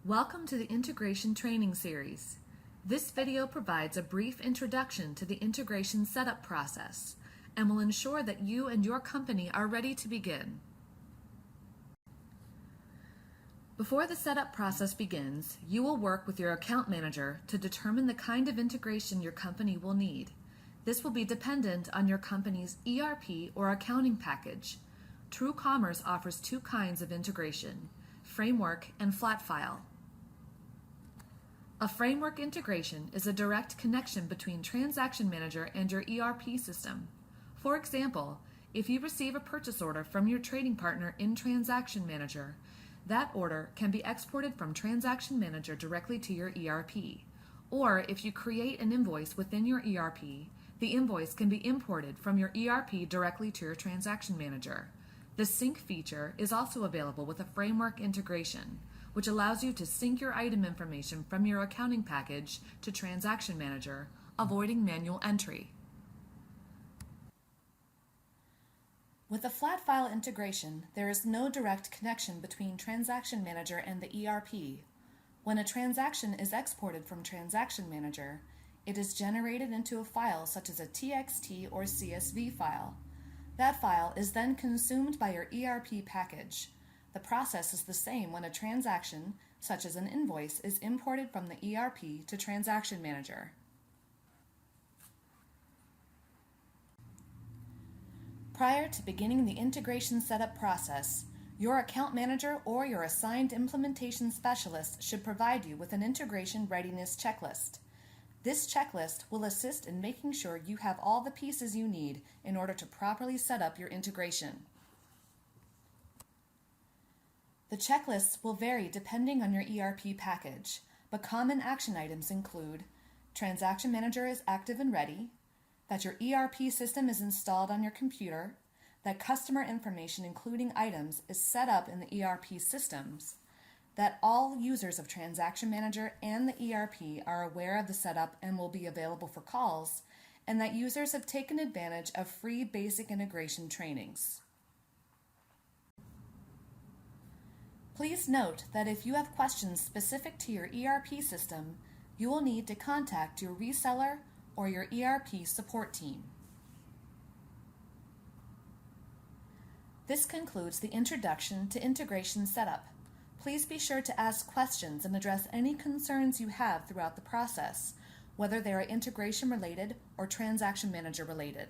Welcome to the Integration Training Series. This video provides a brief introduction to the integration setup process and will ensure that you and your company are ready to begin. Before the setup process begins, you will work with your account manager to determine the kind of integration your company will need. This will be dependent on your company's ERP or accounting package. TrueCommerce offers two kinds of integration: framework and flat file. A framework integration is a direct connection between Transaction Manager and your ERP system. For example, if you receive a purchase order from your trading partner in Transaction Manager, that order can be exported from Transaction Manager directly to your ERP. Or if you create an invoice within your ERP, the invoice can be imported from your ERP directly to your Transaction Manager. The sync feature is also available with a framework integration, which allows you to sync your item information from your accounting package to Transaction Manager, avoiding manual entry. With a flat file integration, there is no direct connection between Transaction Manager and the ERP. When a transaction is exported from Transaction Manager, it is generated into a file such as a TXT or CSV file. That file is then consumed by your ERP package. The process is the same when a transaction, such as an invoice, is imported from the ERP to Transaction Manager. Prior to beginning the integration setup process, your account manager or your assigned implementation specialist should provide you with an integration readiness checklist. This checklist will assist in making sure you have all the pieces you need in order to properly set up your integration. The checklists will vary depending on your ERP package, but common action items include: Transaction Manager is active and ready, that your ERP system is installed on your computer, that customer information including items is set up in the ERP systems, that all users of Transaction Manager and the ERP are aware of the setup and will be available for calls, and that users have taken advantage of free basic integration trainings. Please note that if you have questions specific to your ERP system, you will need to contact your reseller or your ERP support team. This concludes the introduction to integration setup. Please be sure to ask questions and address any concerns you have throughout the process, whether they are integration related or Transaction Manager related.